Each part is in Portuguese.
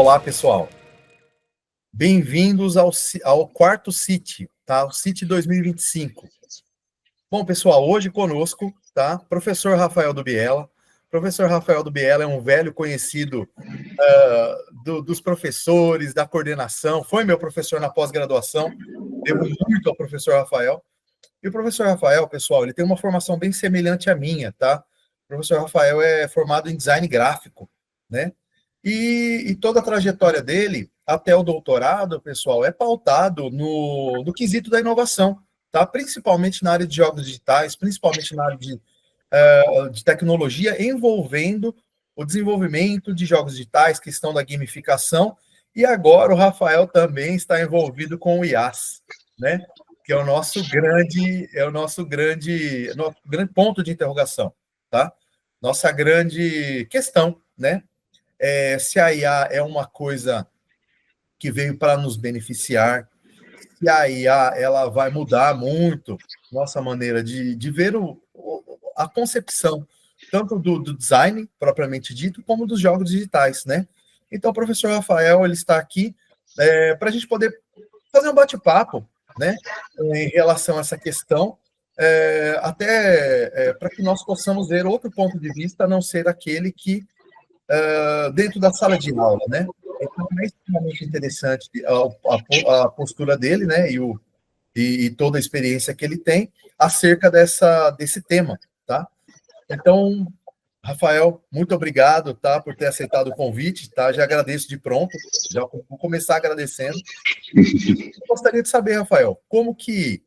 Olá, pessoal. Bem-vindos ao quarto CIT, tá? O CIT 2025. Bom, pessoal, hoje conosco, tá? Professor Rafael do Biella. Professor Rafael do Biella é um velho conhecido dos professores, da coordenação. Foi meu professor na pós-graduação. Devo muito ao professor Rafael. E o professor Rafael, pessoal, ele tem uma formação bem semelhante à minha, tá? O professor Rafael é formado em design gráfico, né? E toda a trajetória dele, até o doutorado, pessoal, é pautado no quesito da inovação, tá? Principalmente na área de jogos digitais, principalmente na área de tecnologia, envolvendo o desenvolvimento de jogos digitais, questão da gamificação, e agora o Rafael também está envolvido com o IaaS, né? Que é o nosso grande ponto de interrogação, tá? Nossa grande questão, né? Se a IA é uma coisa que veio para nos beneficiar, se a IA ela vai mudar muito nossa maneira de ver a concepção, tanto do design, propriamente dito, como dos jogos digitais, né? Então, o professor Rafael, ele está aqui para a gente poder fazer um bate-papo, né, em relação a essa questão, até para que nós possamos ver outro ponto de vista, a não ser aquele que dentro da sala de aula, né? Então, é extremamente interessante a postura dele, né, e toda a experiência que ele tem acerca desse tema, tá? Então, Rafael, muito obrigado, tá, por ter aceitado o convite, tá? Já agradeço de pronto, já vou começar agradecendo. Eu gostaria de saber, Rafael, o que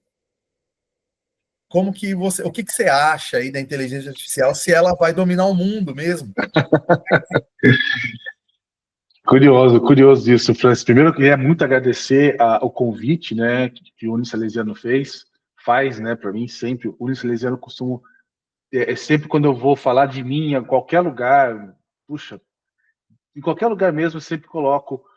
você acha aí da inteligência artificial, se ela vai dominar o mundo mesmo? Curioso isso, Francis. Primeiro, eu queria muito agradecer o convite, né, que o Unisalesiano faz, né, para mim sempre. O Unisalesiano costuma, sempre quando eu vou falar de mim em qualquer lugar, puxa, em qualquer lugar mesmo, eu sempre coloco.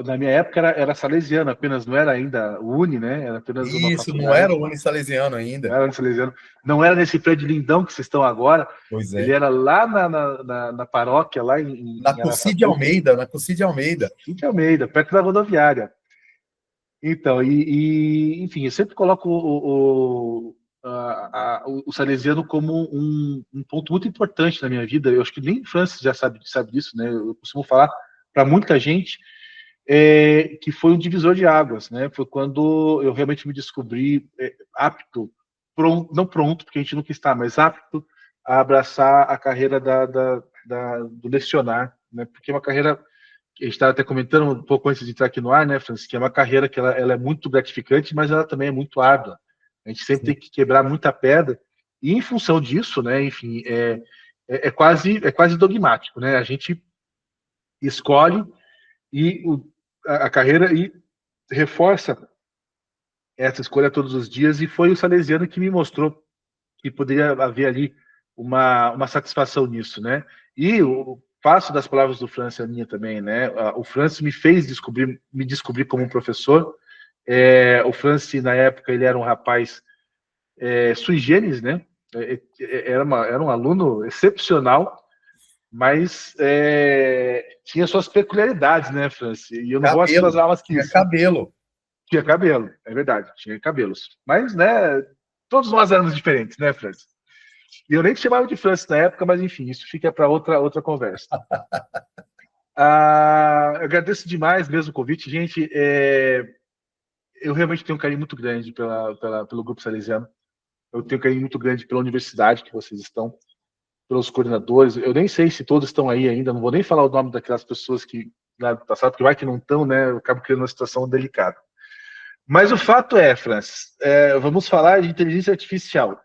Na minha época era salesiano, apenas não era ainda o Uni, né? Era apenas uma Isso, faculdade. não era o Unisalesiano ainda. Não era o Unisalesiano. Não era nesse prédio lindão que vocês estão agora. Pois é. Ele era lá na paróquia, lá na Cucide Almeida, Cucide Almeida, perto da rodoviária. Então, enfim, eu sempre coloco o salesiano como um ponto muito importante na minha vida. Eu acho que nem o Francis já sabe disso, né? Eu costumo falar para muita gente que foi um divisor de águas, né? Foi quando eu realmente me descobri apto, não pronto, porque a gente nunca está, mas apto a abraçar a carreira do lecionar, né? Porque é uma carreira, a gente estava até comentando um pouco antes de entrar aqui no ar, né, Francis, que é uma carreira que ela é muito gratificante, mas ela também é muito árdua. A gente sempre tem que quebrar muita pedra, e em função disso, né, enfim, é quase dogmático, né? A gente escolhe a carreira e reforça essa escolha todos os dias, e foi o salesiano que me mostrou que poderia haver ali uma satisfação nisso, né? E faço das palavras do Francis a minha também, né? O Francis me fez me descobrir como um professor. O Francis, na época, ele era um rapaz sui generis, né? Era um aluno excepcional, mas tinha suas peculiaridades, né, Francis? E eu não vou assim nas aulas que tinha cabelo. Tinha cabelo, é verdade, tinha cabelos. Mas, né, todos nós éramos diferentes, né, Francis? E eu nem te chamava de Francis na época, mas enfim, isso fica para outra conversa. Eu agradeço demais mesmo o convite, gente. Eu realmente tenho um carinho muito grande pelo Grupo Salesiano. Eu tenho um carinho muito grande pela universidade que vocês estão, pelos coordenadores. Eu nem sei se todos estão aí ainda, não vou nem falar o nome daquelas pessoas que lá do passado, porque vai que não estão, né? Eu acabo criando uma situação delicada. Mas o fato é, Francis, vamos falar de inteligência artificial.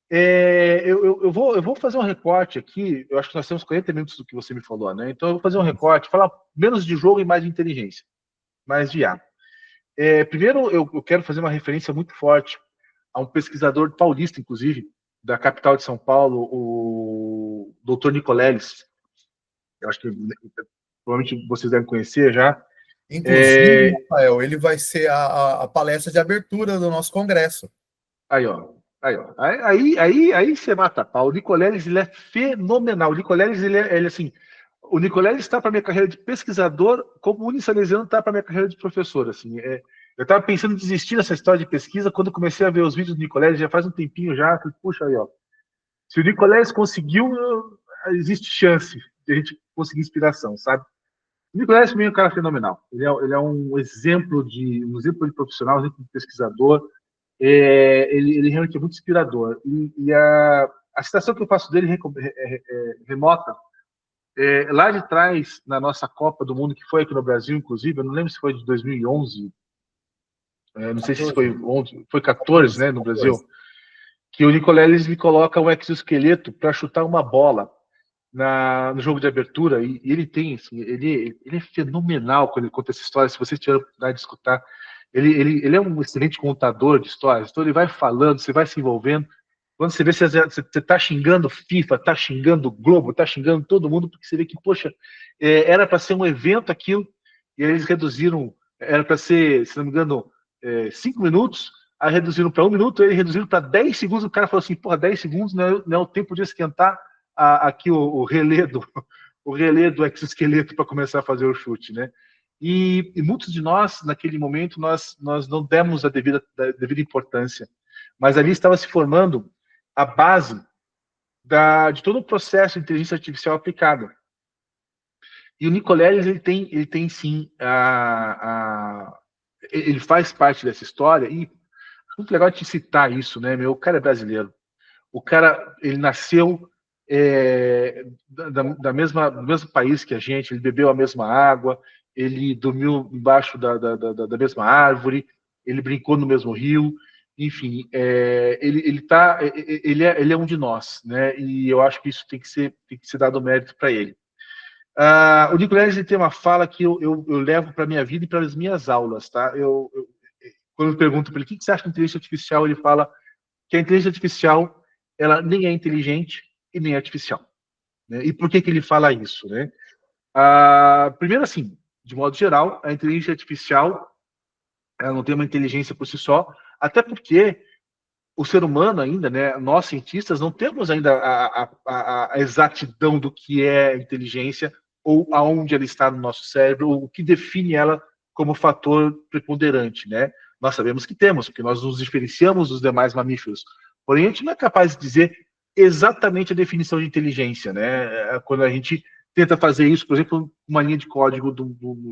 Eu vou fazer um recorte aqui. Eu acho que nós temos 40 minutos do que você me falou, né? Então eu vou fazer um recorte, falar menos de jogo e mais de inteligência, mais de IA. Primeiro, eu quero fazer uma referência muito forte a um pesquisador paulista, inclusive, da capital de São Paulo, o Dr. Nicoleles. Eu acho que provavelmente vocês devem conhecer já. Inclusive, Rafael, ele vai ser a palestra de abertura do nosso congresso. Aí, ó. Aí você mata a pau. O Nicoleles, ele é fenomenal. O Nicoleles, ele assim, o Nicoleles está para minha carreira de pesquisador, como o Unisalesiano está para minha carreira de professor. Assim, eu estava pensando em desistir dessa história de pesquisa quando eu comecei a ver os vídeos do Nicoleles, já faz um tempinho já. Falei, puxa aí, ó. Se o Nicoleles conseguiu, existe chance de a gente conseguir inspiração, sabe? O Nicoleles também é um cara fenomenal. Ele é um exemplo de profissional, um exemplo de pesquisador. Ele realmente é muito inspirador. E a citação que eu faço dele remota. Lá de trás, na nossa Copa do Mundo, que foi aqui no Brasil, inclusive, eu não lembro se foi de 2011, não sei se foi 11, foi 14, né, no Brasil, que o Nicoleles me coloca um exoesqueleto para chutar uma bola no jogo de abertura, e ele tem, assim, ele é fenomenal quando ele conta essa história. Se vocês tiverem a oportunidade de escutar, ele é um excelente contador de histórias, então ele vai falando, você vai se envolvendo. Quando você vê, você está xingando FIFA, está xingando Globo, está xingando todo mundo, porque você vê que, poxa, era para ser um evento aquilo, e eles reduziram, era para ser, se não me engano, 5 minutos, aí reduziram para 1 minuto, aí reduziram para 10 segundos, o cara falou assim, porra, 10 segundos não é o tempo de esquentar aqui o relé do exoesqueleto para começar a fazer o chute, né? E muitos de nós, naquele momento, nós não demos a devida importância, mas ali estava se formando a base de todo o processo de inteligência artificial aplicada. E o Nicoleles, ele tem sim, ele faz parte dessa história, e é muito legal te citar isso, né, meu? O cara é brasileiro. O cara, ele nasceu do mesmo país que a gente, ele bebeu a mesma água, ele dormiu embaixo da mesma árvore, ele brincou no mesmo rio, enfim, ele é um de nós, né? E eu acho que isso tem que ser dado mérito para ele. O Nicoleles tem uma fala que eu levo para a minha vida e para as minhas aulas, tá? Quando eu pergunto para ele o que você acha de inteligência artificial, ele fala que a inteligência artificial ela nem é inteligente e nem é artificial, né? E por que ele fala isso, né? Primeiro, assim, de modo geral, a inteligência artificial ela não tem uma inteligência por si só, até porque o ser humano ainda, né, nós cientistas, não temos ainda a exatidão do que é inteligência ou aonde ela está no nosso cérebro, ou o que define ela como fator preponderante, né? Nós sabemos que temos, porque nós nos diferenciamos dos demais mamíferos, porém a gente não é capaz de dizer exatamente a definição de inteligência, né? Quando a gente tenta fazer isso, por exemplo, uma linha de código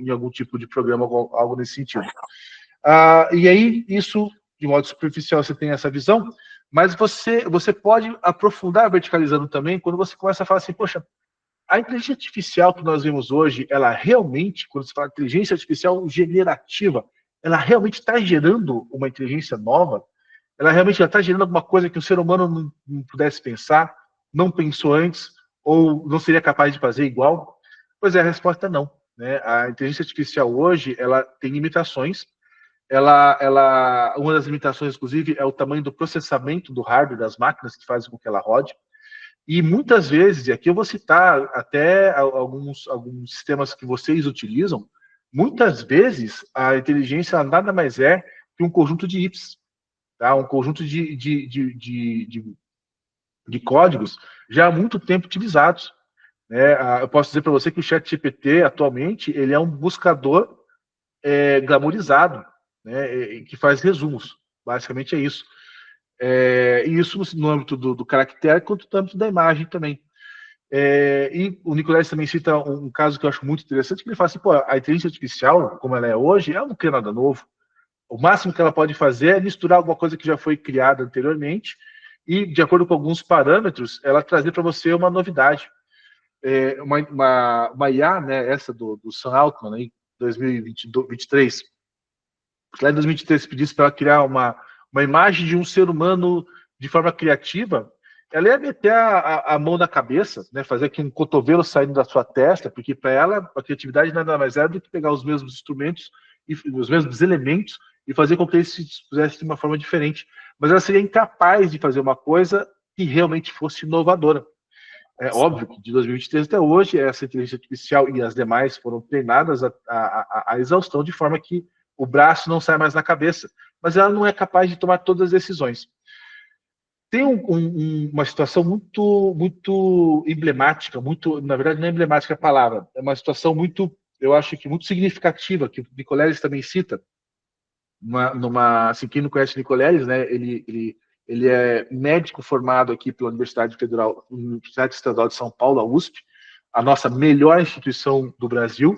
em algum tipo de programa, algo nesse sentido. E aí, isso, de modo superficial, você tem essa visão, mas você pode aprofundar verticalizando também quando você começa a falar assim, poxa, a inteligência artificial que nós vemos hoje, ela realmente, quando se fala de inteligência artificial generativa, ela realmente está gerando uma inteligência nova? Ela realmente está gerando alguma coisa que o ser humano não pudesse pensar, não pensou antes, ou não seria capaz de fazer igual? Pois é, a resposta é não, né? A inteligência artificial hoje, ela tem limitações. Uma das limitações, inclusive, é o tamanho do processamento do hardware das máquinas que fazem com que ela rode. E muitas vezes, e aqui eu vou citar até alguns sistemas que vocês utilizam, muitas vezes a inteligência nada mais é que um conjunto de ifs, tá? Um conjunto de códigos já há muito tempo utilizados, né? Eu posso dizer para você que o ChatGPT, atualmente, ele é um buscador glamourizado, né, que faz resumos. Basicamente é isso. E isso no âmbito do caractere, quanto no âmbito da imagem também. E o Nicoleles também cita um caso que eu acho muito interessante, que ele fala assim, pô, a inteligência artificial, como ela é hoje, ela não cria nada novo. O máximo que ela pode fazer é misturar alguma coisa que já foi criada anteriormente e, de acordo com alguns parâmetros, ela trazer para você uma novidade. Uma IA, né, essa do Sam Altman, aí, 2023, lá em 2023 pedisse para ela criar uma imagem de um ser humano de forma criativa, ela ia meter a mão na cabeça, né, fazer aqui um cotovelo saindo da sua testa, porque para ela a criatividade nada mais é do que pegar os mesmos instrumentos e os mesmos elementos e fazer com que eles se fizessem de uma forma diferente. Mas ela seria incapaz de fazer uma coisa que realmente fosse inovadora. É óbvio que de 2023 até hoje, essa inteligência artificial e as demais foram treinadas à exaustão, de forma que o braço não sai mais na cabeça. Mas ela não é capaz de tomar todas as decisões. Tem uma situação muito emblemática, na verdade não é emblemática a palavra, é uma situação muito, eu acho que muito significativa, que o Nicoleles também cita, assim, quem não conhece o Nicoleles, né, ele é médico formado aqui pela Universidade Estadual de São Paulo, a USP, a nossa melhor instituição do Brasil,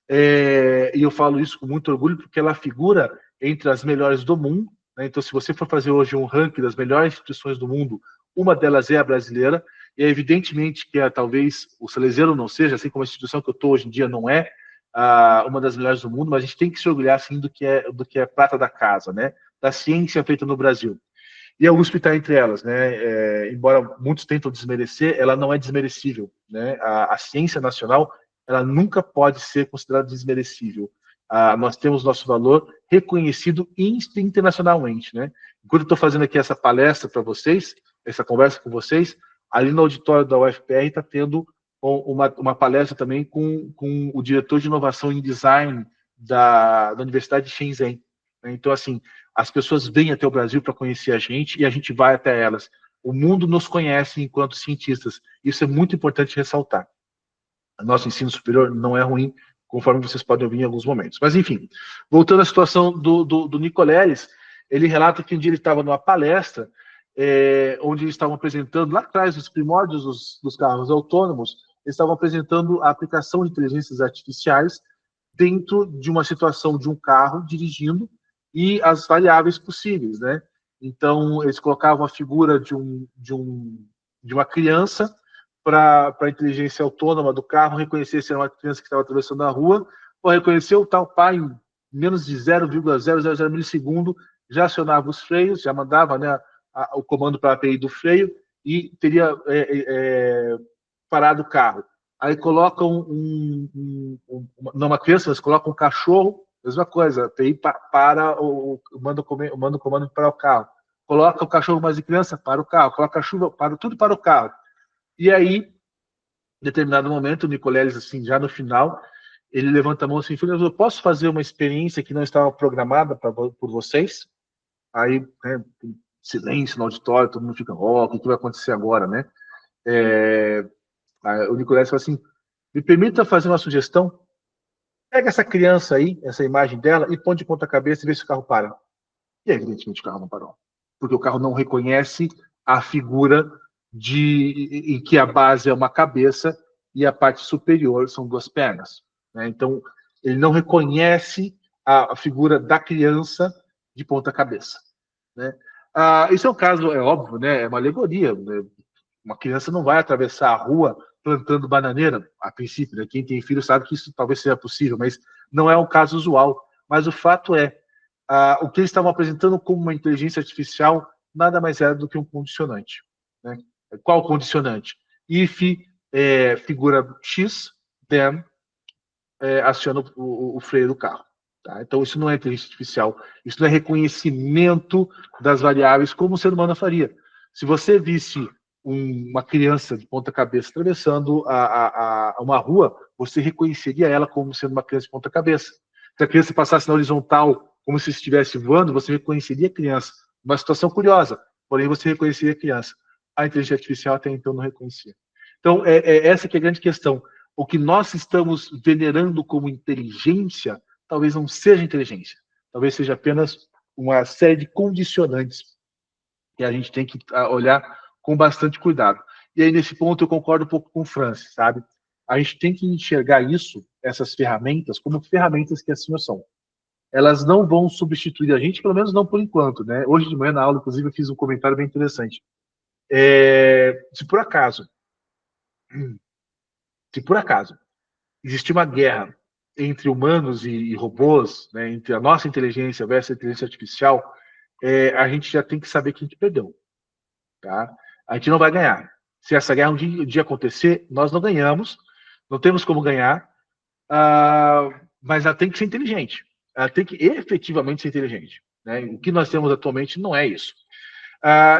e eu falo isso com muito orgulho, porque ela figura entre as melhores do mundo, né? Então, se você for fazer hoje um ranking das melhores instituições do mundo, uma delas é a brasileira, e é evidentemente que talvez o Salesiano não seja, assim como a instituição que eu estou hoje em dia não é, uma das melhores do mundo, mas a gente tem que se orgulhar, assim, do que é prata da casa, né? Da ciência feita no Brasil. E a USP está entre elas, né? Embora muitos tentam desmerecer, ela não é desmerecível, né? A ciência nacional, ela nunca pode ser considerada desmerecível. Nós temos nosso valor reconhecido internacionalmente, né? Enquanto eu estou fazendo aqui essa palestra para vocês, essa conversa com vocês, ali no auditório da UFPR está tendo uma palestra também com o diretor de inovação em design da Universidade de Shenzhen. Então, assim, as pessoas vêm até o Brasil para conhecer a gente e a gente vai até elas. O mundo nos conhece enquanto cientistas. Isso é muito importante ressaltar. O nosso ensino superior não é ruim, conforme vocês podem ouvir em alguns momentos. Mas, enfim, voltando à situação do Nicoleles, ele relata que um dia ele estava numa palestra onde eles estavam apresentando, lá atrás, os primórdios dos carros autônomos, eles estavam apresentando a aplicação de inteligências artificiais dentro de uma situação de um carro dirigindo e as variáveis possíveis, né? Então, eles colocavam a figura de uma criança para a inteligência autônoma do carro reconhecer se era uma criança que estava atravessando a rua, ou reconhecer o tal pai em menos de 0,000 milissegundo, já acionava os freios, já mandava, né, o comando para a API do freio e teria parado o carro. Aí colocam não uma criança, mas colocam um cachorro, mesma coisa, a API manda o comando para o carro. Coloca o cachorro mais de criança, para o carro. Coloca a chuva, tudo para o carro. E aí, em determinado momento, o Nicoleles, assim, já no final, ele levanta a mão assim, eu posso fazer uma experiência que não estava programada por vocês? Aí, né, silêncio no auditório, todo mundo fica, o que vai acontecer agora, né? O Nicoleles fala assim, me permita fazer uma sugestão? Pega essa criança aí, essa imagem dela, e põe de ponta cabeça e vê se o carro para. E evidentemente o carro não parou. Porque o carro não reconhece a figura em que a base é uma cabeça e a parte superior são duas pernas, né? Então, ele não reconhece a figura da criança de ponta cabeça, né? Isso é um caso, é óbvio, né? É uma alegoria, né? Uma criança não vai atravessar a rua plantando bananeira, a princípio, né? Quem tem filho sabe que isso talvez seja possível, mas não é um caso usual. Mas o fato é, o que eles estavam apresentando como uma inteligência artificial nada mais é do que um condicionante, né? Qual condicionante? If figura X, then aciona o freio do carro. Tá? Então, isso não é inteligência artificial, isso não é reconhecimento das variáveis como o ser humano faria. Se você visse uma criança de ponta cabeça atravessando uma rua, você reconheceria ela como sendo uma criança de ponta cabeça. Se a criança passasse na horizontal como se estivesse voando, você reconheceria a criança. Uma situação curiosa, porém você reconheceria a criança. A inteligência artificial até então não reconhecia. Então, essa que é a grande questão. O que nós estamos venerando como inteligência, talvez não seja inteligência. Talvez seja apenas uma série de condicionantes que a gente tem que olhar com bastante cuidado. E aí, nesse ponto, eu concordo um pouco com o Francis, sabe? A gente tem que enxergar essas ferramentas, como ferramentas que assim são. Elas não vão substituir a gente, pelo menos não por enquanto, né? Hoje de manhã, na aula, inclusive, eu fiz um comentário bem interessante. Se por acaso existir uma guerra entre humanos e robôs, né, entre a nossa inteligência versus a inteligência artificial, a gente já tem que saber que a gente perdeu. Tá? A gente não vai ganhar. Se essa guerra um dia acontecer, nós não ganhamos, não temos como ganhar, mas ela tem que ser inteligente. Ela tem que efetivamente ser inteligente. Né? O que nós temos atualmente não é isso.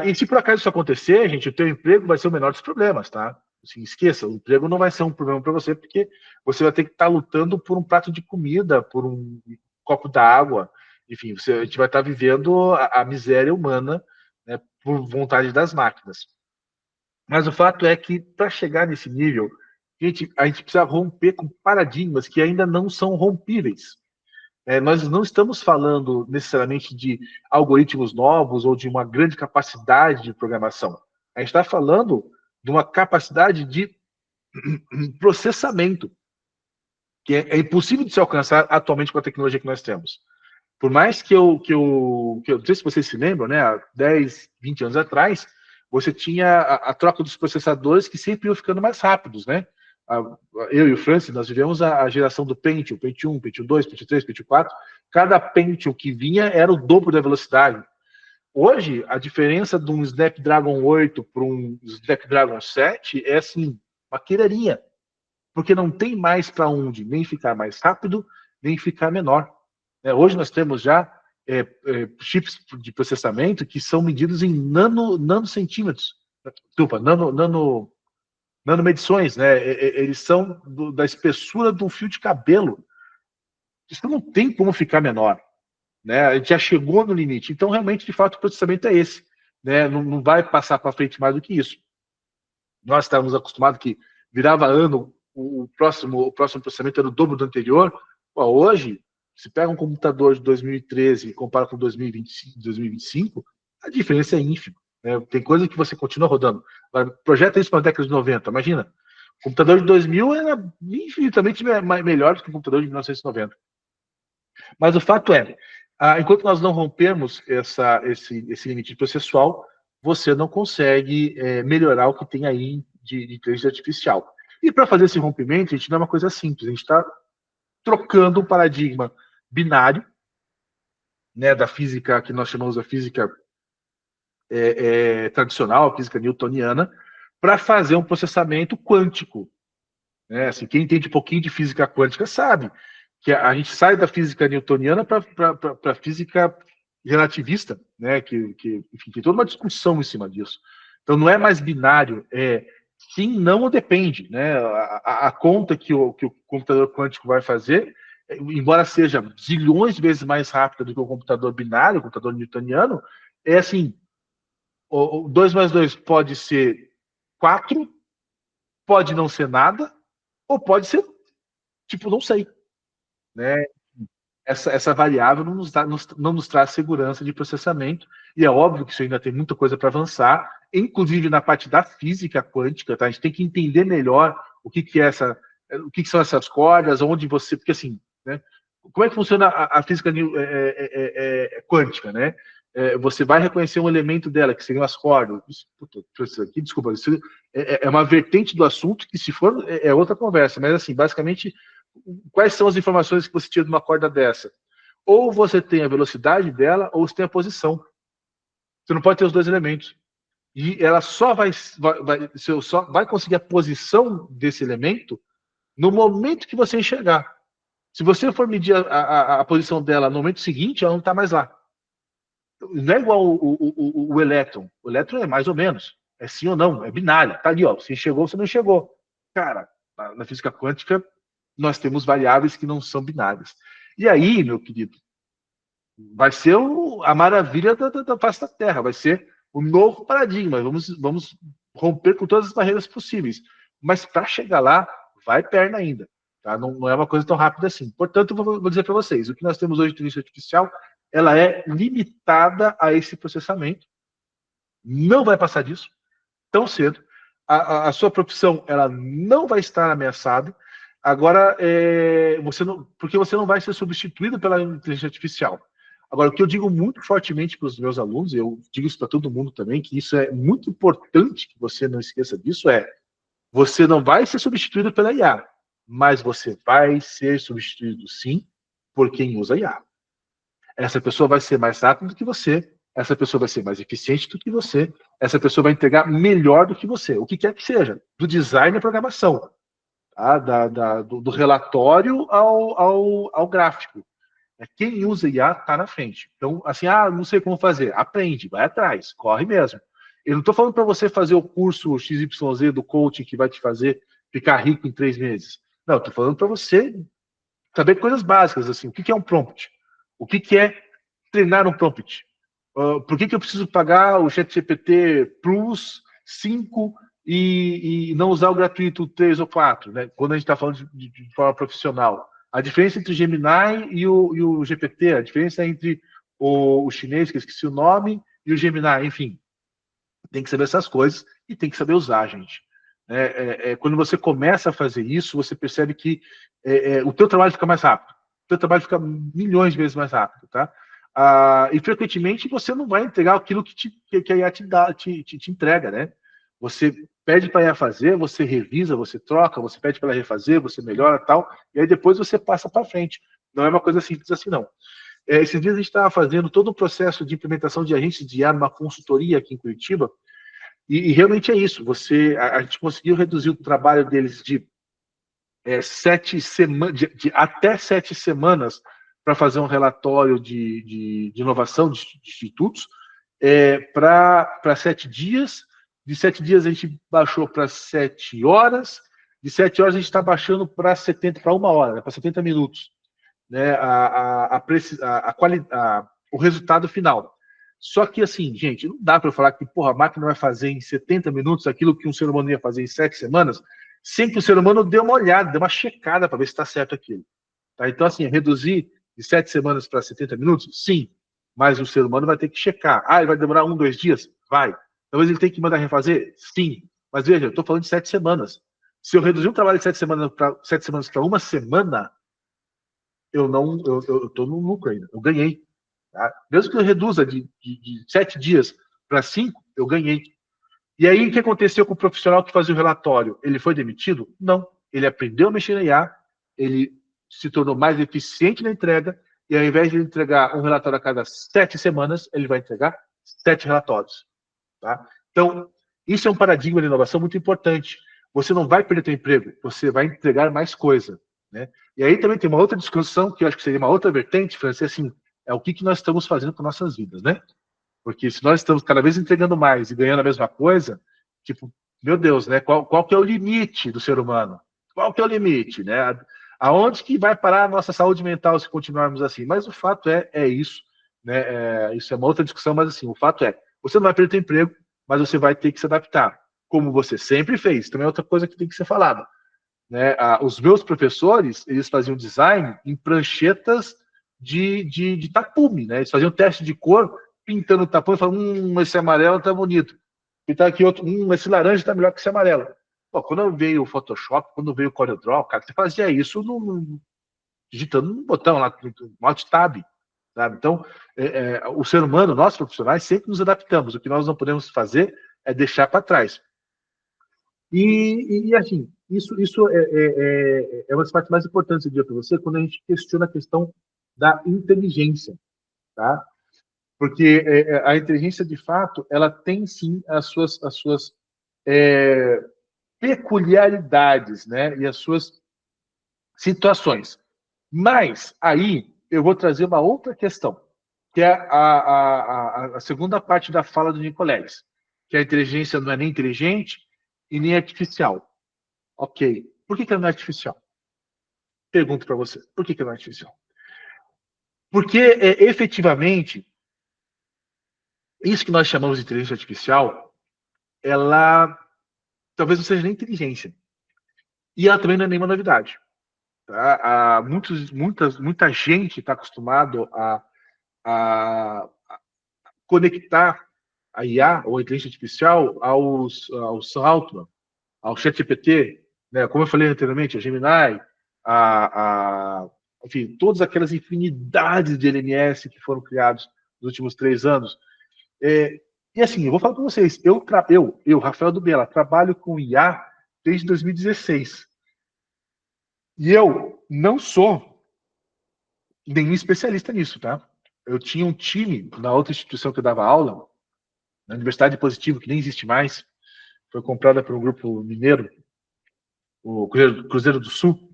E se por acaso isso acontecer, gente, o teu emprego vai ser o menor dos problemas, tá? Assim, esqueça, o emprego não vai ser um problema para você, porque você vai ter que estar lutando por um prato de comida, por um copo d'água, enfim, a gente vai estar vivendo a miséria humana, né, por vontade das máquinas. Mas o fato é que, para chegar nesse nível, a gente precisa romper com paradigmas que ainda não são rompíveis. Nós não estamos falando necessariamente de algoritmos novos ou de uma grande capacidade de programação. A gente está falando de uma capacidade de processamento, que é impossível de se alcançar atualmente com a tecnologia que nós temos. Por mais que eu não sei se vocês se lembram, né, há 10, 20 anos atrás, você tinha a troca dos processadores que sempre iam ficando mais rápidos, né? Eu e o Francis, nós vivemos a geração do Pentium, Pentium 1, Pentium 2, Pentium 3, Pentium 4. Cada Pentium que vinha era o dobro da velocidade. Hoje, a diferença de um Snapdragon 8 para um Snapdragon 7 é assim, uma queiradinha, porque não tem mais para onde nem ficar mais rápido, nem ficar menor. Hoje nós temos já chips de processamento que são medidos em nanocentímetros, desculpa, nanomedições, né? Eles são da espessura de um fio de cabelo. Isso não tem como ficar menor, né? A gente já chegou no limite. Então, realmente, de fato, o processamento é esse, né? Não vai passar para frente mais do que isso. Nós estávamos acostumados que virava ano, o próximo processamento era o dobro do anterior. Hoje, se pega um computador de 2013 e compara com 2025, a diferença é ínfima. Tem coisa que você continua rodando. Projeta isso para a década de 90, imagina. O computador de 2000 era infinitamente melhor do que o computador de 1990. Mas o fato é, enquanto nós não rompermos esse limite processual, você não consegue melhorar o que tem aí de inteligência artificial. E para fazer esse rompimento, a gente não é uma coisa simples, a gente está trocando um paradigma binário, né, da física que nós chamamos de física tradicional, a física newtoniana, para fazer um processamento quântico. Né? Assim, quem entende um pouquinho de física quântica sabe que a gente sai da física newtoniana para a física relativista, né? Enfim, tem toda uma discussão em cima disso. Então não é mais binário, sim, não ou depende. Né? A conta que o computador quântico vai fazer, embora seja zilhões de vezes mais rápida do que o computador binário, o computador newtoniano, é assim, o 2 mais 2 pode ser 4, pode não ser nada, ou pode ser, tipo, não sei. Né? Essa variável não nos traz segurança de processamento, e é óbvio que isso ainda tem muita coisa para avançar, inclusive na parte da física quântica, tá? A gente tem que entender melhor o que são essas cordas, onde você... Porque assim, né? Como é que funciona a física quântica, né? Você vai reconhecer um elemento dela, que seriam as cordas. Desculpa, isso é uma vertente do assunto que, se for, é outra conversa, mas assim, basicamente, quais são as informações que você tira de uma corda dessa? Ou você tem a velocidade dela, ou você tem a posição. Você não pode ter os dois elementos. E ela você só vai conseguir a posição desse elemento no momento que você enxergar. Se você for medir a posição dela no momento seguinte, ela não está mais lá. Não é igual o elétron. O elétron é mais ou menos. É sim ou não, é binário. Está ali, ó. Você enxergou, você não enxergou. Cara, na física quântica, nós temos variáveis que não são binárias. E aí, meu querido, vai ser a maravilha da face da Terra, vai ser o novo paradigma. Vamos romper com todas as barreiras possíveis. Mas para chegar lá, vai perna ainda. Tá? Não é uma coisa tão rápida assim. Portanto, eu vou dizer para vocês, o que nós temos hoje de inteligência artificial, ela é limitada a esse processamento. Não vai passar disso tão cedo. A sua profissão, ela não vai estar ameaçada. Agora, porque você não vai ser substituído pela inteligência artificial. Agora, o que eu digo muito fortemente para os meus alunos, eu digo isso para todo mundo também, que isso é muito importante que você não esqueça disso, você não vai ser substituído pela IA, mas você vai ser substituído, sim, por quem usa IA. Essa pessoa vai ser mais rápida do que você, essa pessoa vai ser mais eficiente do que você, essa pessoa vai entregar melhor do que você, o que quer que seja, do design à programação, tá? Do relatório ao gráfico. Quem usa IA está na frente. Então, assim, não sei como fazer. Aprende, vai atrás, corre mesmo. Eu não estou falando para você fazer o curso XYZ do coaching que vai te fazer ficar rico em 3 meses. Não, estou falando para você saber coisas básicas, assim, o que é um prompt? O que é treinar um prompt? Por que eu preciso pagar o ChatGPT Plus 5 e não usar o gratuito 3 ou 4, né? Quando a gente está falando de forma profissional. A diferença entre o Gemini e o GPT, a diferença entre o chinês, que eu esqueci o nome, e o Gemini, enfim. Tem que saber essas coisas e tem que saber usar, gente. Quando você começa a fazer isso, você percebe que o teu trabalho fica mais rápido. O teu trabalho fica milhões de vezes mais rápido, tá? E frequentemente você não vai entregar aquilo que a IA te entrega, né? Você pede para a IA fazer, você revisa, você troca, você pede para ela refazer, você melhora tal, e aí depois você passa para frente. Não é uma coisa simples assim, não. Esses dias a gente estava fazendo todo um processo de implementação de agentes de IA numa consultoria aqui em Curitiba, e realmente é isso. A gente conseguiu reduzir o trabalho deles de até 7 semanas para fazer um relatório de inovação de institutos, para 7 dias. De 7 dias a gente baixou para 7 horas. De 7 horas a gente está baixando para 1 hora, né, para 70 minutos. Né, o resultado final. Só que, assim, gente, não dá para eu falar que a máquina vai fazer em 70 minutos aquilo que um ser humano ia fazer em 7 semanas, sem que o ser humano dê uma olhada, dê uma checada para ver se está certo aquilo. Tá? Então, assim, reduzir de 7 semanas para 70 minutos? Sim. Mas o ser humano vai ter que checar. Ele vai demorar 1, 2 dias? Vai. Talvez ele tenha que mandar refazer? Sim. Mas veja, eu estou falando de 7 semanas. Se eu reduzir um trabalho de 7 semanas para 1 semana, eu estou no lucro ainda. Eu ganhei. Tá? Mesmo que eu reduza de 7 dias para 5, eu ganhei. E aí, o que aconteceu com o profissional que fazia o relatório? Ele foi demitido? Não. Ele aprendeu a mexer na IA, ele se tornou mais eficiente na entrega, e ao invés de entregar um relatório a cada 7 semanas, ele vai entregar 7 relatórios. Tá? Então, isso é um paradigma de inovação muito importante. Você não vai perder seu emprego, você vai entregar mais coisa. Né? E aí também tem uma outra discussão, que eu acho que seria uma outra vertente, Francis, assim, é o que nós estamos fazendo com nossas vidas, né? Porque se nós estamos cada vez entregando mais e ganhando a mesma coisa, tipo, meu Deus, né? Qual que é o limite do ser humano? Qual que é o limite, né? Aonde que vai parar a nossa saúde mental se continuarmos assim? Mas o fato é isso, né? Isso é uma outra discussão, mas assim, o fato você não vai perder seu emprego, mas você vai ter que se adaptar, como você sempre fez. Também é outra coisa que tem que ser falada. Né? Os meus professores, eles faziam design em pranchetas de tapume, né? Eles faziam teste de cor, pintando o tapume, e falavam, esse amarelo tá bonito. Pintar aqui outro, esse laranja tá melhor que esse amarelo. Pô, quando veio o Photoshop, quando veio o CorelDRAW, cara, você fazia isso digitando no botão lá, no Alt Tab, sabe? Então, o ser humano, nós profissionais, sempre nos adaptamos. O que nós não podemos fazer é deixar para trás. E assim, isso é uma das partes mais importantes para você, quando a gente questiona a questão da inteligência, tá? Porque a inteligência, de fato, ela tem sim as suas peculiaridades, né? E as suas situações. Mas aí eu vou trazer uma outra questão, que é a segunda parte da fala do Nicoleles, que a inteligência não é nem inteligente e nem artificial. Ok. Por que ela não é artificial? Pergunto para você. Por que ela não é artificial? Porque, efetivamente, isso que nós chamamos de inteligência artificial, ela talvez não seja nem inteligência. E ela também não é nenhuma novidade. Tá? Muita gente está acostumado a conectar a IA, ou a inteligência artificial, ao Sam Altman, ao ChatGPT, né? Como eu falei anteriormente, a Gemini, enfim, todas aquelas infinidades de LMS que foram criados nos últimos 3 anos. E assim, eu vou falar para vocês, eu, Rafael Dubella, trabalho com IA desde 2016. E eu não sou nenhum especialista nisso, tá? Eu tinha um time na outra instituição que eu dava aula, na Universidade Positivo, que nem existe mais, foi comprada por um grupo mineiro, o Cruzeiro do Sul.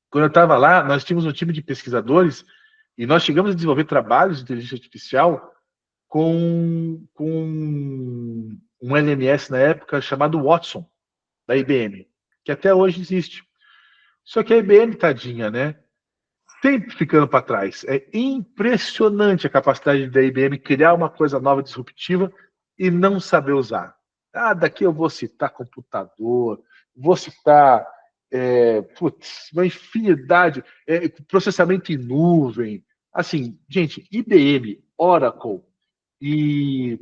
Quando eu estava lá, nós tínhamos um time de pesquisadores e nós chegamos a desenvolver trabalhos de inteligência artificial com um LMS na época chamado Watson, da IBM, que até hoje existe. Só que a IBM, tadinha, né? sempre ficando para trás. É impressionante a capacidade da IBM criar uma coisa nova, disruptiva, e não saber usar. Daqui eu vou citar computador, vou citar uma infinidade, processamento em nuvem. Assim, gente, IBM, Oracle e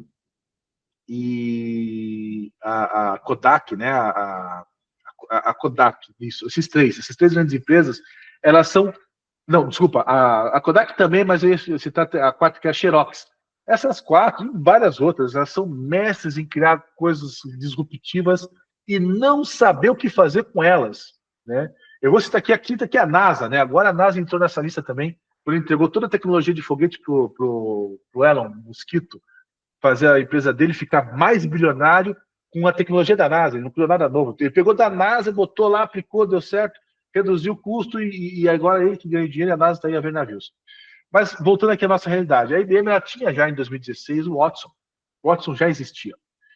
a Kodak, né? A Kodak, isso, essas três grandes empresas, elas são. Não, desculpa, a Kodak também, mas eu ia citar a quarta, que é a Xerox. Essas quatro e várias outras, elas são mestres em criar coisas disruptivas e não saber o que fazer com elas, né? Eu vou citar aqui a quinta, que é a NASA, né? Agora a NASA entrou nessa lista também, quando entregou toda a tecnologia de foguete pro Elon Mosquito, fazer a empresa dele ficar mais bilionário com a tecnologia da NASA. Ele não criou nada novo. Ele pegou da NASA, botou lá, aplicou, deu certo, reduziu o custo e agora ele que ganha dinheiro e a NASA está aí a ver navios. Mas voltando aqui à nossa realidade, a IBM ela tinha já em 2016 o Watson. O Watson já existia.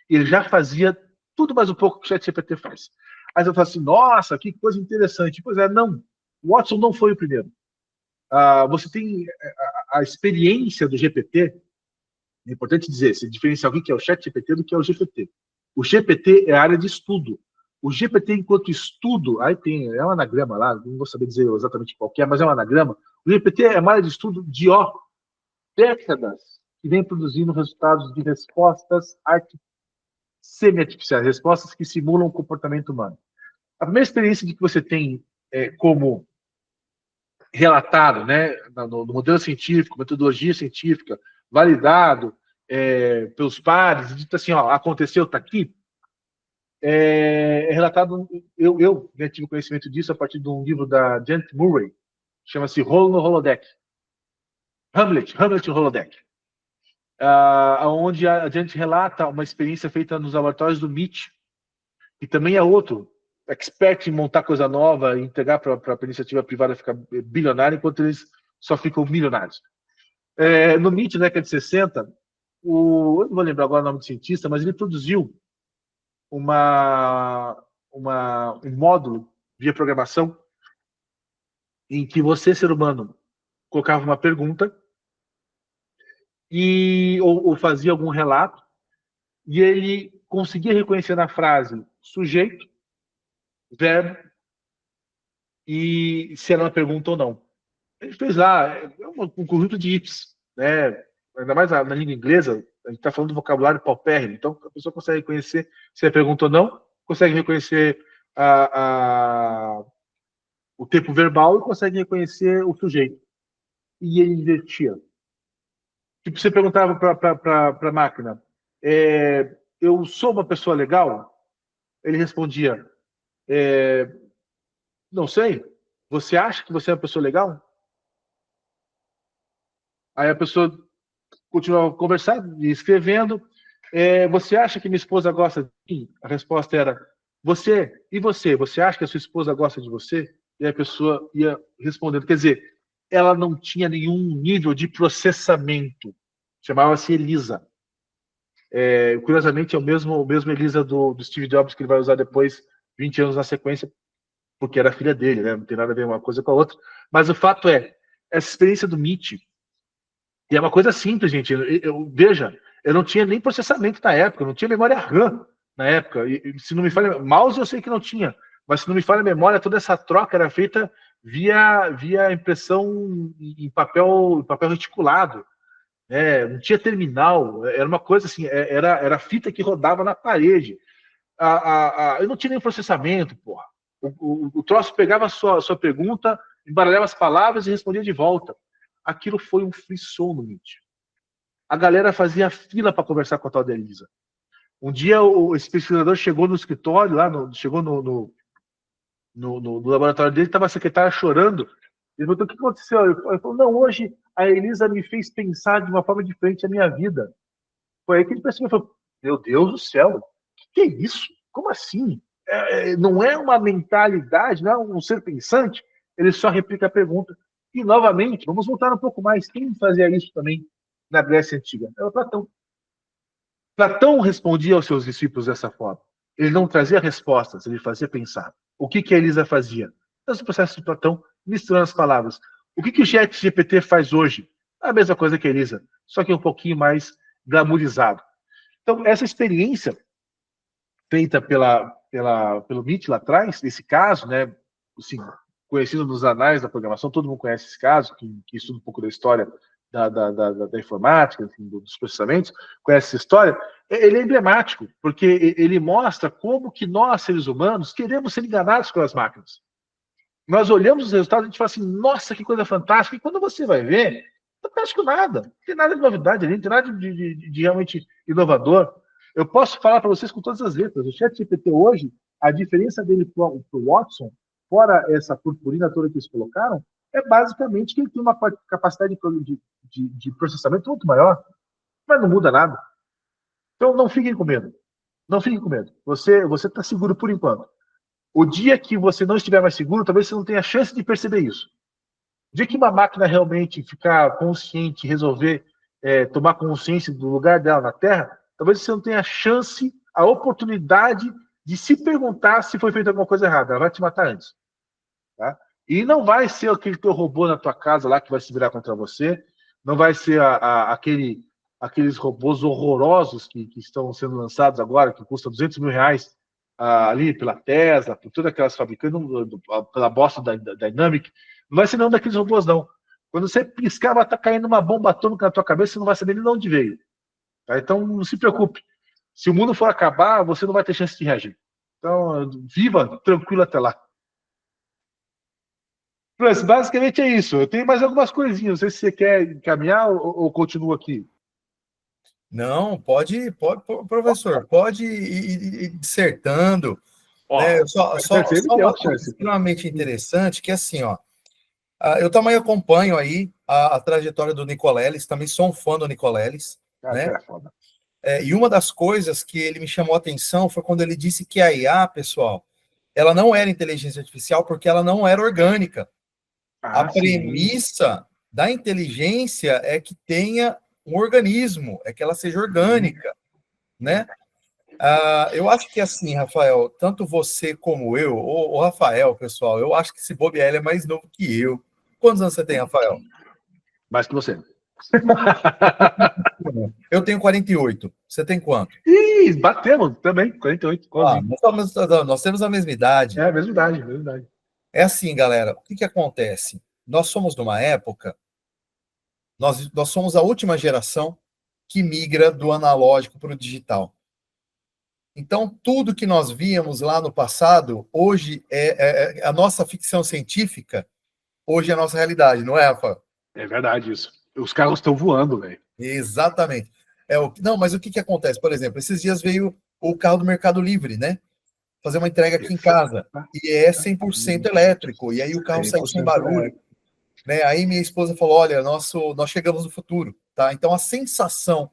Ele já fazia tudo mais um pouco que o ChatGPT faz. Aí eu falo assim, nossa, que coisa interessante. Pois é, não. O Watson não foi o primeiro. Você tem a experiência do GPT. É importante dizer, se diferenciar o que é o ChatGPT do que é o GPT. O GPT é a área de estudo. O GPT, enquanto estudo, aí é um anagrama lá, não vou saber dizer exatamente qual é, mas é um anagrama. O GPT é uma área de estudo de décadas, que vem produzindo resultados de respostas semi-artificiais, respostas que simulam o comportamento humano. A primeira experiência de que você tem como relatado, né, no modelo científico, metodologia científica, validado pelos pares, dito assim, ó, aconteceu, está aqui, relatado, eu tive conhecimento disso a partir de um livro da Janet Murray, chama-se Rolo no Holodeck. Hamlet no Holodeck. Onde a Janet relata uma experiência feita nos laboratórios do MIT, que também é outro expert em montar coisa nova e entregar para a iniciativa privada ficar bilionária, enquanto eles só ficam milionários. No MIT, na década de 60, eu não vou lembrar agora o nome do cientista, mas ele produziu um módulo via programação em que você, ser humano, colocava uma pergunta ou fazia algum relato e ele conseguia reconhecer na frase sujeito, verbo e se era uma pergunta ou não. Ele fez lá um conjunto de ifs, né? Ainda mais na língua inglesa, a gente está falando do vocabulário paupérrimo, então a pessoa consegue reconhecer se é pergunta ou não, consegue reconhecer o tempo verbal e consegue reconhecer o sujeito. E ele invertia. Tipo, você perguntava para a máquina, eu sou uma pessoa legal? Ele respondia, não sei, você acha que você é uma pessoa legal? Aí a pessoa continuava conversando e escrevendo, você acha que minha esposa gosta de mim? A resposta era, você acha que a sua esposa gosta de você? E a pessoa ia respondendo, quer dizer, ela não tinha nenhum nível de processamento, chamava-se Elisa. Curiosamente, é o mesmo Elisa do Steve Jobs que ele vai usar depois, 20 anos na sequência, porque era filha dele, né? Não tem nada a ver uma coisa com a outra. Mas o fato é, essa experiência do MIT, e é uma coisa simples, gente. Veja, eu não tinha nem processamento na época, eu não tinha memória RAM na época. E se não me falha, mouse eu sei que não tinha, mas se não me falha a memória, toda essa troca era feita via impressão em papel reticulado. Não tinha terminal, era uma coisa assim, era fita que rodava na parede. Eu não tinha nem processamento, porra. O troço pegava a sua pergunta, embaralhava as palavras e respondia de volta. Aquilo foi um frisson no Meet. A galera fazia fila para conversar com a tal da Elisa. Um dia esse pesquisador chegou no escritório, chegou no laboratório dele, estava a secretária chorando. Ele perguntou: o que aconteceu? Ele falou: não, hoje a Elisa me fez pensar de uma forma diferente a minha vida. Foi aí que ele percebeu, falou: meu Deus do céu, o que é isso? Como assim? Não é uma mentalidade, não é um ser pensante, ele só replica a pergunta. E, novamente, vamos voltar um pouco mais. Quem fazia isso também na Grécia Antiga? Era Platão. Platão respondia aos seus discípulos dessa forma. Ele não trazia respostas, ele fazia pensar. O que a Elisa fazia? Nos processos de Platão, misturando as palavras. O que o ChatGPT faz hoje? A mesma coisa que a Elisa, só que um pouquinho mais glamourizado. Então, essa experiência feita pelo Meet lá atrás, nesse caso, né, assim, conhecido nos anais da programação, todo mundo conhece esse caso, que estuda um pouco da história da informática, enfim, dos processamentos, conhece essa história, ele é emblemático, porque ele mostra como que nós, seres humanos, queremos ser enganados pelas máquinas. Nós olhamos os resultados e a gente fala assim, nossa, que coisa fantástica, e quando você vai ver, não parece com nada, não tem nada de novidade ali, não tem nada de realmente inovador. Eu posso falar para vocês com todas as letras, o ChatGPT hoje, a diferença dele para o Watson, fora essa purpurina toda que eles colocaram, é basicamente que ele tem uma capacidade de processamento muito maior, mas não muda nada. Então não fiquem com medo. Não fiquem com medo. Você está seguro por enquanto. O dia que você não estiver mais seguro, talvez você não tenha chance de perceber isso. O dia que uma máquina realmente ficar consciente, resolver tomar consciência do lugar dela na Terra, talvez você não tenha a chance, a oportunidade de se perguntar se foi feita alguma coisa errada. Ela vai te matar antes. Tá? E não vai ser aquele teu robô na tua casa lá que vai se virar contra você, não vai ser aqueles robôs horrorosos que estão sendo lançados agora, que custam R$200 mil ali pela Tesla, por todas aquelas fabricantes, pela Boston Dynamics. Não vai ser nenhum daqueles robôs, não. Quando você piscar, vai estar caindo uma bomba atômica na tua cabeça, você não vai saber nem de onde veio. Tá? Então, não se preocupe. Se o mundo for acabar, você não vai ter chance de reagir. Então, viva tranquilo até lá. Mas, basicamente é isso. Eu tenho mais algumas coisinhas. Não sei se você quer encaminhar ou continua aqui. Não, pode, professor, pode ir dissertando. Né? Só uma coisa extremamente interessante, que assim, ó, eu também acompanho aí a trajetória do Nicoleles, também sou um fã do Nicoleles, né? E uma das coisas que ele me chamou a atenção foi quando ele disse que a IA, pessoal, ela não era inteligência artificial porque ela não era orgânica. A premissa da inteligência é que tenha um organismo, é que ela seja orgânica, né? Eu acho que assim, Rafael, tanto você como eu, o Rafael, pessoal, eu acho que esse bobear ele é mais novo que eu. Quantos anos você tem, Rafael? Mais que você. Eu tenho 48. Você tem quanto? Ih, batemos também, 48. Nós temos a mesma idade. É, a mesma idade, mesma idade. É assim, galera, o que acontece? Nós somos numa época, nós somos a última geração que migra do analógico para o digital. Então, tudo que nós víamos lá no passado, hoje é a nossa ficção científica, hoje é a nossa realidade, não é, Rafa? É verdade isso. Os carros estão voando, velho. Exatamente. Não, mas o que acontece? Por exemplo, esses dias veio o carro do Mercado Livre, né? Fazer uma entrega aqui em casa. E é 100% elétrico. E aí o carro sai sem barulho. Né? Aí minha esposa falou, olha, nós chegamos no futuro. Tá? Então, a sensação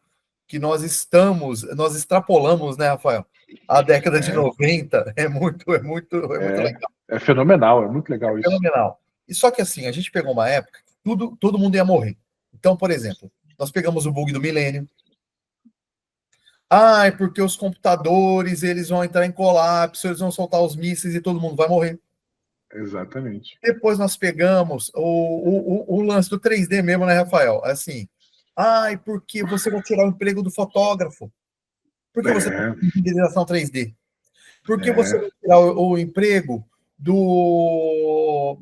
que nós extrapolamos, né, Rafael? A década de 90 é muito legal. É fenomenal, é muito legal isso. Fenomenal. E só que assim, a gente pegou uma época que todo mundo ia morrer. Então, por exemplo, nós pegamos o bug do milênio. É porque os computadores eles vão entrar em colapso, eles vão soltar os mísseis e todo mundo vai morrer. Exatamente. Depois nós pegamos o lance do 3D mesmo, né, Rafael? Assim, porque você vai tirar o emprego do fotógrafo? Por que você tem renderização 3D? Por que você vai tirar o emprego do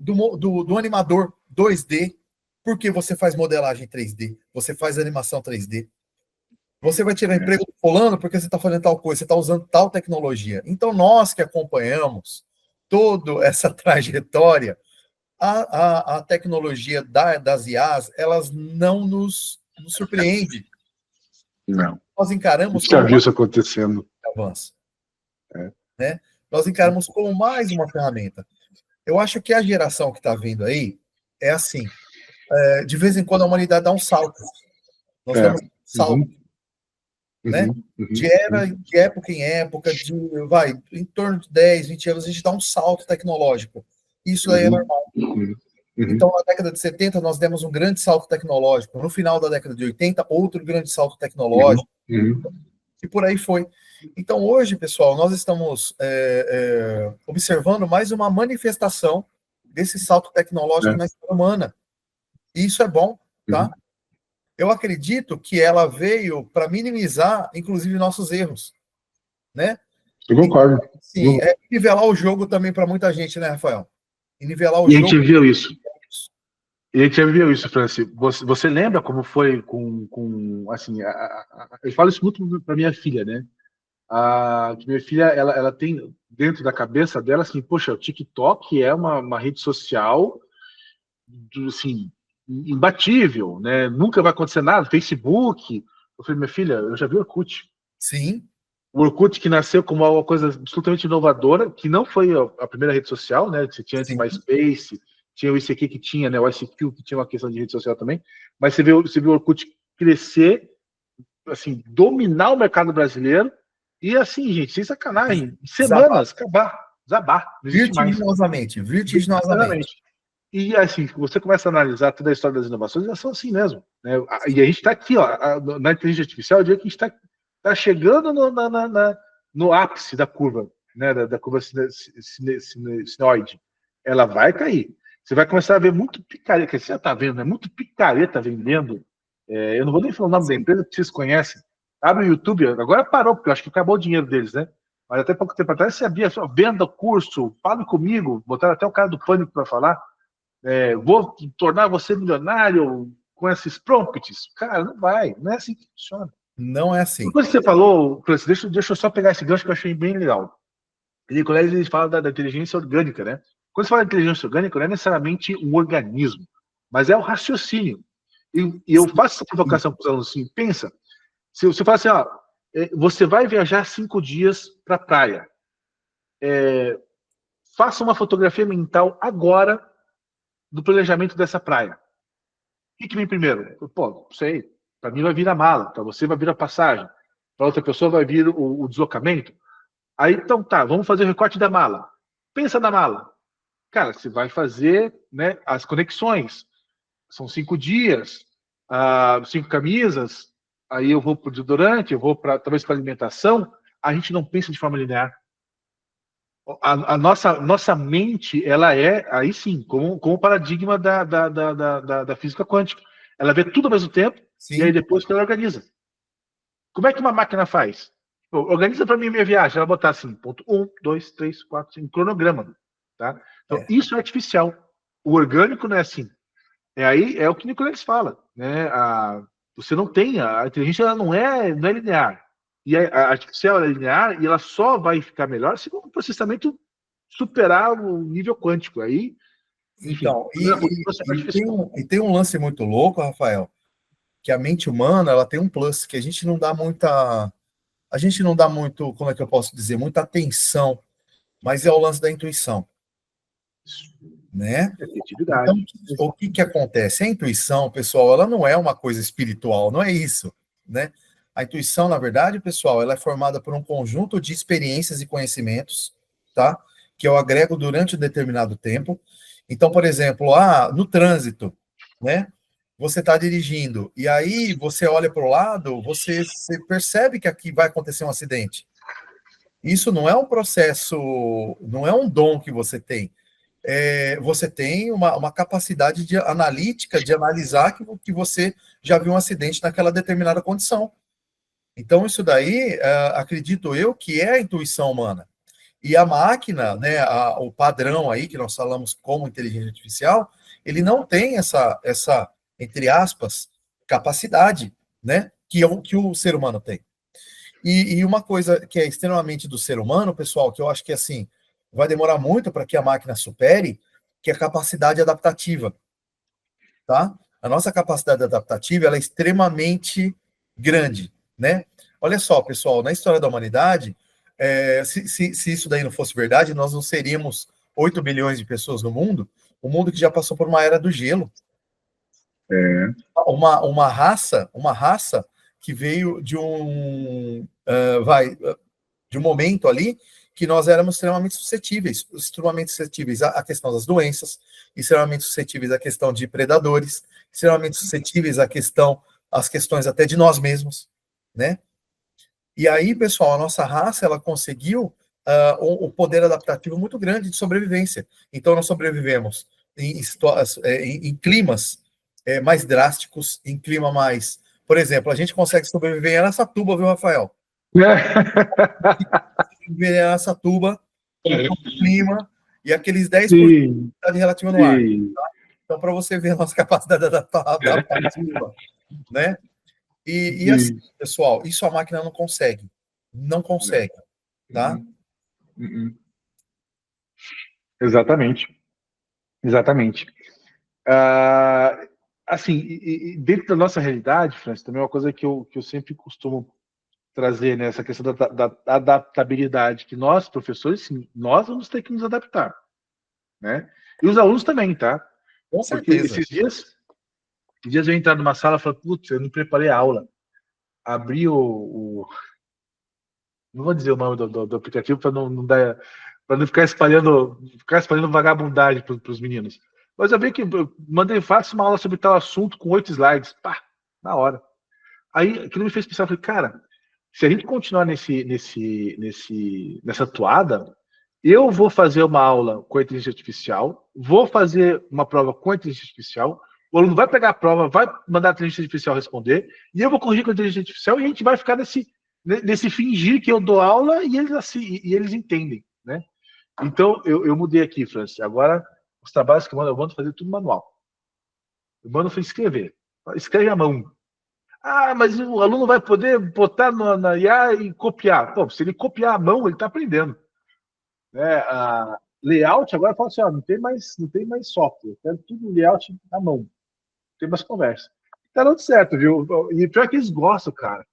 animador 2D? Porque você faz modelagem 3D, você faz animação 3D. Você vai tirar emprego do fulano porque você está fazendo tal coisa, você está usando tal tecnologia. Então, nós que acompanhamos toda essa trajetória, a tecnologia das IAs, elas não nos surpreende. Não. Nós encaramos já viu isso acontecendo. Avanço. Né? Nós encaramos como mais uma ferramenta. Eu acho que a geração que está vindo aí é assim, de vez em quando a humanidade dá um salto. Nós damos um salto. Né? De época em época, em torno de 10, 20 anos, a gente dá um salto tecnológico. Isso aí é normal. Então, na década de 70, nós demos um grande salto tecnológico. No final da década de 80, outro grande salto tecnológico. E por aí foi. Então, hoje, pessoal, nós estamos observando mais uma manifestação desse salto tecnológico na história humana. E isso é bom, tá? Eu acredito que ela veio para minimizar, inclusive, nossos erros, né? Eu concordo. Sim, nivelar o jogo também para muita gente, né, Rafael? E nivelar o E a jogo. gente viu isso. E a gente já viveu isso, Franci. Você lembra como foi com assim, eu falo isso muito para minha filha, né? Que minha filha, ela tem dentro da cabeça dela assim, poxa, o TikTok é uma rede social, assim, imbatível, né? Nunca vai acontecer nada. Facebook. Eu falei, minha filha, eu já vi o Orkut. Sim. O Orkut que nasceu como uma coisa absolutamente inovadora, que não foi a primeira rede social, né? Você tinha antes MySpace, tinha o ICQ que tinha, né? O ICQ que tinha uma questão de rede social também. Mas você viu o Orkut crescer, assim, dominar o mercado brasileiro e assim, gente, sem sacanagem, em semanas, acabar, desabar, não existe mais. Vertiginosamente, vertiginosamente. E assim, você começa a analisar toda a história das inovações, elas são assim mesmo, né? E a gente está aqui, ó, na inteligência artificial, eu diria que a gente está chegando no ápice da curva, né? Da curva sinoide. Ela vai cair. Você vai começar a ver muito picareta, que você já está vendo, né? Muito picareta vendendo. Eu não vou nem falar o nome da empresa, que vocês conhecem. Abre o YouTube, agora parou, porque eu acho que acabou o dinheiro deles, né? Mas até pouco tempo atrás você sabia, só venda curso, fale comigo, botaram até o cara do Pânico para falar. Vou tornar você milionário com esses prompts. Cara, não vai. Não é assim que funciona. Não é assim. Uma coisa que você falou, Francis, deixa eu só pegar esse gancho que eu achei bem legal. Nicolás, ele fala da inteligência orgânica, né? Quando você fala de inteligência orgânica, não é necessariamente um organismo, mas é o raciocínio. E eu faço essa provocação para os alunos assim, pensa, se você fala assim, ó, você vai viajar 5 dias para a praia, faça uma fotografia mental agora do planejamento dessa praia. O que vem primeiro? Pô, não sei. Para mim vai vir a mala, para você vai vir a passagem, para outra pessoa vai vir o deslocamento. Aí, então tá, vamos fazer o recorte da mala. Pensa na mala. Cara, você vai fazer, né, as conexões. São 5 dias, 5 camisas, aí eu vou para o desodorante, eu vou talvez para alimentação. A gente não pensa de forma linear. A nossa mente, ela é, aí sim, como o paradigma da física quântica. Ela vê tudo ao mesmo tempo, Sim. E aí depois ela organiza. Como é que uma máquina faz? Organiza para mim a minha viagem. Ela botar assim, ponto 1, 2, 3, 4, 5, cronograma. Tá? Então, isso é artificial. O orgânico não é assim. Aí é o que o Nicolas fala. Né? Você não tem, a inteligência ela não é linear. E a artificial é linear e ela só vai ficar melhor se o processamento superar o nível quântico. Aí, enfim, Então, tem um lance muito louco, Rafael, que a mente humana ela tem um plus que a gente não dá muito, como é que eu posso dizer, muita atenção, mas é o lance da intuição, né? Então, o que acontece? A intuição, pessoal, ela não é uma coisa espiritual, não é isso, né? A intuição, na verdade, pessoal, ela é formada por um conjunto de experiências e conhecimentos, tá? Que eu agrego durante um determinado tempo. Então, por exemplo, no trânsito, né? Você está dirigindo e aí você olha para o lado, você percebe que aqui vai acontecer um acidente. Isso não é um processo, não é um dom que você tem. Você tem uma capacidade analítica de analisar que você já viu um acidente naquela determinada condição. Então, isso daí, acredito eu, que é a intuição humana. E a máquina, né, o padrão aí, que nós falamos como inteligência artificial, ele não tem essa entre aspas, capacidade, né, que o ser humano tem. E uma coisa que é extremamente do ser humano, pessoal, que eu acho que, assim, vai demorar muito para que a máquina supere, que é a capacidade adaptativa, tá? A nossa capacidade adaptativa, ela é extremamente grande, né? Olha só, pessoal, na história da humanidade, se isso daí não fosse verdade, nós não seríamos 8 bilhões de pessoas no mundo, o mundo que já passou por uma era do gelo. Uma raça que veio de de um momento ali que nós éramos extremamente suscetíveis à questão das doenças, extremamente suscetíveis à questão de predadores, extremamente suscetíveis às questões até de nós mesmos, né? E aí, pessoal, a nossa raça, ela conseguiu um poder adaptativo muito grande de sobrevivência. Então, nós sobrevivemos em climas mais drásticos, em clima mais... Por exemplo, a gente consegue sobreviver em Araçatuba, viu, Rafael? Sobreviver em Araçatuba, com o clima e aqueles 10% de umidade relativa no ar. Tá? Então, para você ver a nossa capacidade adaptativa, né? E assim, pessoal, isso a máquina não consegue. Não consegue, tá? Exatamente. Exatamente. Assim, e dentro da nossa realidade, Francis, também é uma coisa que eu sempre costumo trazer, né, essa questão da adaptabilidade, que nós, professores, sim, nós vamos ter que nos adaptar, né? E os alunos também, tá? Com Porque certeza. esses dias eu entrar numa sala e falar, putz, eu não preparei a aula. Abri não vou dizer o nome do aplicativo para para não ficar espalhando vagabundagem para os meninos. Mas eu vi que eu mandei, faça uma aula sobre tal assunto com 8 slides, pá, na hora. Aí aquilo me fez pensar, eu falei, cara, se a gente continuar nessa toada, eu vou fazer uma aula com a inteligência artificial, vou fazer uma prova com a inteligência artificial, o aluno vai pegar a prova, vai mandar a inteligência artificial responder, e eu vou corrigir com a inteligência artificial, e a gente vai ficar nesse fingir que eu dou aula e eles entendem, né? Então, eu mudei aqui, Francis. Agora, os trabalhos que eu mando fazer tudo manual. Eu mando escrever. Escreve à mão. Ah, mas o aluno vai poder botar na IA e copiar. Pô, se ele copiar à mão, ele está aprendendo. A layout, agora fala assim, ó, não tem mais software. Eu quero tudo layout à mão. Não tem mais conversa. Tá dando certo, viu? E pior que eles gostam, cara.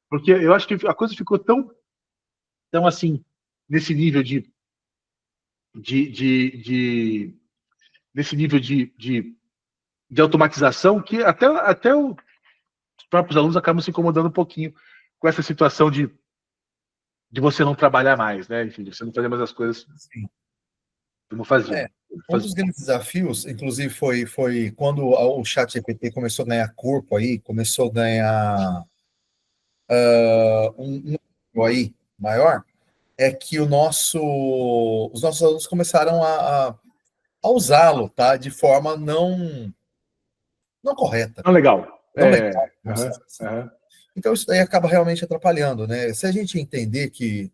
Porque eu acho que a coisa ficou tão assim, nesse nível nesse nível de automatização que até os próprios alunos acabam se incomodando um pouquinho com essa situação de você não trabalhar mais, né? Enfim, de você não fazer mais as coisas como fazia. Um dos grandes desafios, inclusive, foi quando o ChatGPT começou a ganhar corpo aí, começou a ganhar um aí maior, é que os nossos alunos começaram a usá-lo, tá? De forma não correta. Não legal. Não legal, assim. Então, isso daí acaba realmente atrapalhando, né? Se a gente entender que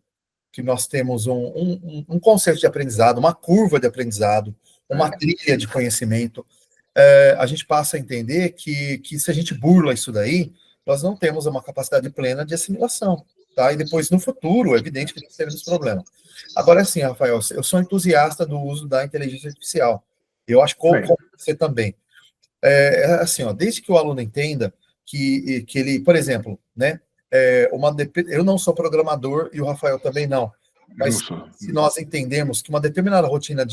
nós temos um conceito de aprendizado, uma curva de aprendizado, uma trilha de conhecimento, a gente passa a entender que se a gente burla isso daí, nós não temos uma capacidade plena de assimilação, tá? E depois, no futuro, é evidente que nós teremos problema. Agora, assim, Rafael, eu sou entusiasta do uso da inteligência artificial. Eu acho que você também. Assim, ó, desde que o aluno entenda que ele, por exemplo, né, eu não sou programador e o Rafael também não, mas se nós entendemos que uma determinada rotina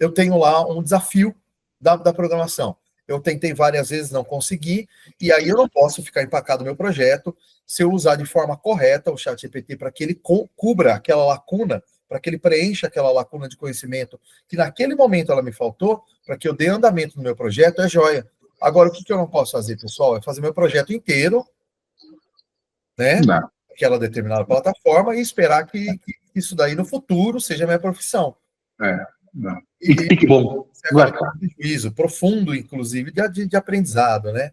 eu tenho lá um desafio da programação. Eu tentei várias vezes, não consegui, e aí eu não posso ficar empacado no meu projeto se eu usar de forma correta o ChatGPT para que ele cubra aquela lacuna, para que ele preencha aquela lacuna de conhecimento que naquele momento ela me faltou, para que eu dê andamento no meu projeto, é joia. Agora, o que eu não posso fazer, pessoal, é fazer meu projeto inteiro, né? Aquela determinada plataforma e esperar que isso daí no futuro seja minha profissão. Não. E que bom. Você acaba com um prejuízo profundo, inclusive, de aprendizado, né?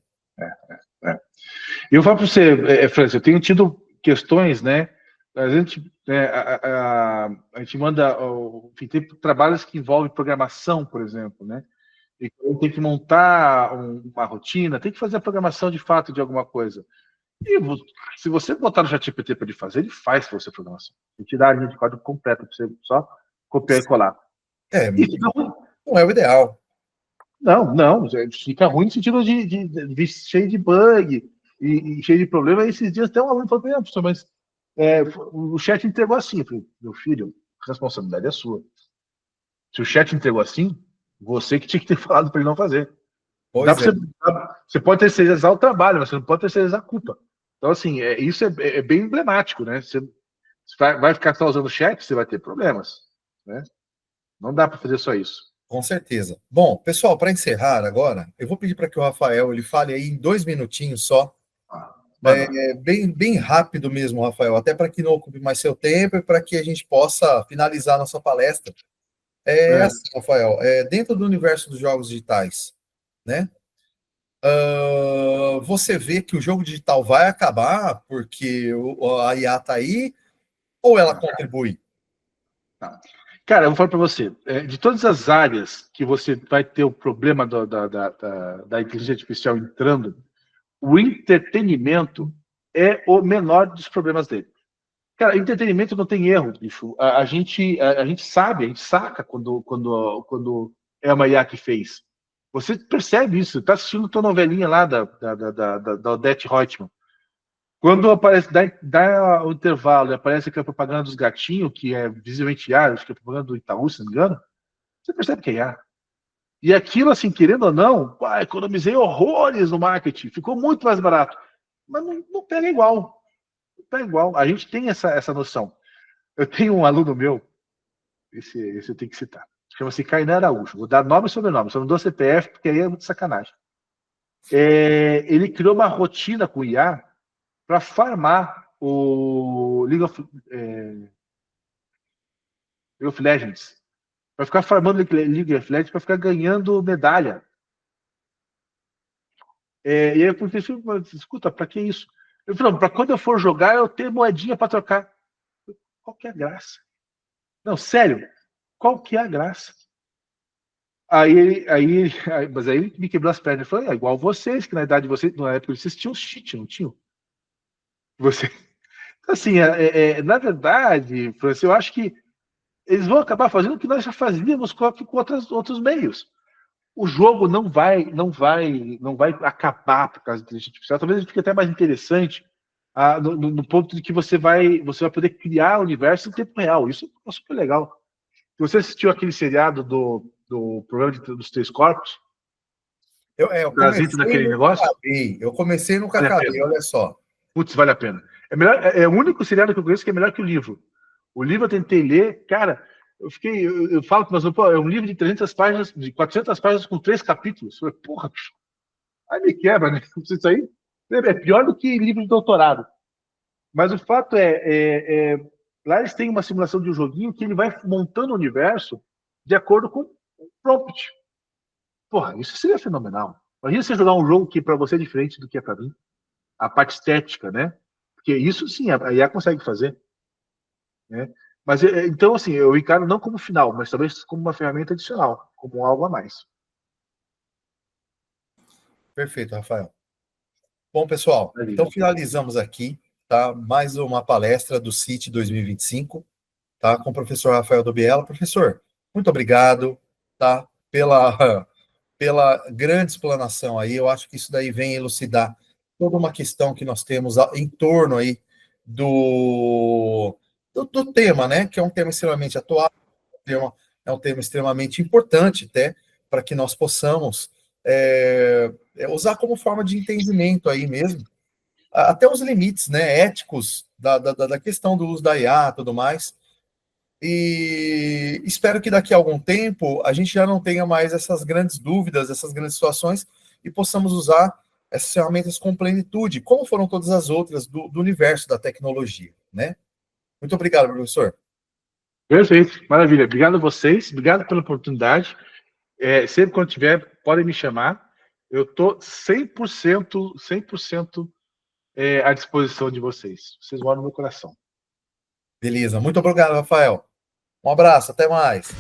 Eu falo para você, Francis, eu tenho tido questões, né? A gente manda, enfim, tem trabalhos que envolvem programação, por exemplo, né? E tem que montar uma rotina, tem que fazer a programação de fato de alguma coisa. E se você botar no ChatGPT para ele fazer, ele faz para você a programação. Ele te dá a linha de código completa para você só copiar e colar. Não é o ideal. Não, fica ruim no sentido de cheio de bug e cheio de problema. E esses dias até um aluno falou para mim, professor, mas o chat entregou assim. Eu falei, meu filho, a responsabilidade é sua. Se o chat entregou assim, você que tinha que ter falado para ele não fazer. Você pode terceirizar o trabalho, mas você não pode terceirizar a culpa. Então, assim, isso é bem emblemático, né? Você vai ficar só usando o chat, você vai ter problemas, né? Não dá para fazer só isso. Com certeza. Bom, pessoal, para encerrar agora, eu vou pedir para que o Rafael ele fale aí em 2 minutinhos só. Bem rápido mesmo, Rafael, até para que não ocupe mais seu tempo e para que a gente possa finalizar a nossa palestra. Assim, Rafael, dentro do universo dos jogos digitais, né? Você vê que o jogo digital vai acabar porque a IA está aí, ou ela contribui? Cara, eu vou falar para você, de todas as áreas que você vai ter o problema da inteligência artificial entrando, o entretenimento é o menor dos problemas dele. Cara, entretenimento não tem erro, bicho. A gente sabe, a gente saca quando é uma IA que fez. Você percebe isso. Tá assistindo tua novelinha lá da Odete Roitman. Quando aparece, dá o intervalo e aparece aquela propaganda dos gatinhos, que é visivelmente IA, acho que é propaganda do Itaú, se não me engano, você percebe que é IA. E aquilo, assim, querendo ou não, economizei horrores no marketing, ficou muito mais barato. Mas não pega igual. Não pega igual. A gente tem essa noção. Eu tenho um aluno meu, esse eu tenho que citar, chama-se Kainan Araújo. Vou dar nome e sobrenome, só não dou CPF, porque aí é muito sacanagem. Ele criou uma rotina com o IA para farmar o League of Legends. Para ficar farmando League of Legends, para ficar ganhando medalha. E aí eu perguntei, escuta, para que isso? Ele falou, para quando eu for jogar, eu ter moedinha para trocar. Qual que é a graça? Não, sério, qual que é a graça? Mas aí ele me quebrou as pernas. Ele falou, igual vocês, que na idade de vocês, na época vocês tinham cheat, não tinham? Você... Assim, na verdade, Francis, eu acho que eles vão acabar fazendo o que nós já fazíamos com outros meios. O jogo não vai acabar por causa da inteligência artificial. Talvez ele fique até mais interessante no ponto de que você vai poder criar o universo em tempo real. Isso é super legal. Se você assistiu aquele seriado do programa dos Três Corpos, Eu comecei daquele negócio, eu comecei e nunca vale acabei, olha só. Putz, vale a pena. É o único seriado que eu conheço que é melhor que o livro. O livro eu tentei ler, cara, eu falo mas pô, é um livro de 300 páginas, de 400 páginas com 3 capítulos. Eu falei, porra, aí me quebra, né? Isso aí é pior do que livro de doutorado. Mas o fato lá eles têm uma simulação de um joguinho que ele vai montando o universo de acordo com o prompt. Porra, isso seria fenomenal. Imagina você jogar um jogo que para você é diferente do que é para mim. A parte estética, né? Porque isso sim, a IA consegue fazer. Né? Mas então, assim, eu encaro não como final, mas talvez como uma ferramenta adicional, como algo a mais. Perfeito, Rafael. Bom, pessoal, então finalizamos aqui, tá? Mais uma palestra do CIT 2025, tá? Com o professor Rafael Dubiela. Professor, muito obrigado, tá? Pela grande explanação aí. Eu acho que isso daí vem elucidar toda uma questão que nós temos em torno aí do tema, né? Que é um tema extremamente atual, é um tema extremamente importante até para que nós possamos usar como forma de entendimento aí mesmo, até os limites, né, éticos da questão do uso da IA e tudo mais. E espero que daqui a algum tempo a gente já não tenha mais essas grandes dúvidas, essas grandes situações, e possamos usar essas ferramentas com plenitude, como foram todas as outras do universo da tecnologia, né? Muito obrigado, professor. Perfeito, maravilha. Obrigado a vocês, obrigado pela oportunidade. Sempre quando tiver, podem me chamar. Eu estou 100% à disposição de vocês. Vocês moram no meu coração. Beleza, muito obrigado, Rafael. Um abraço, até mais.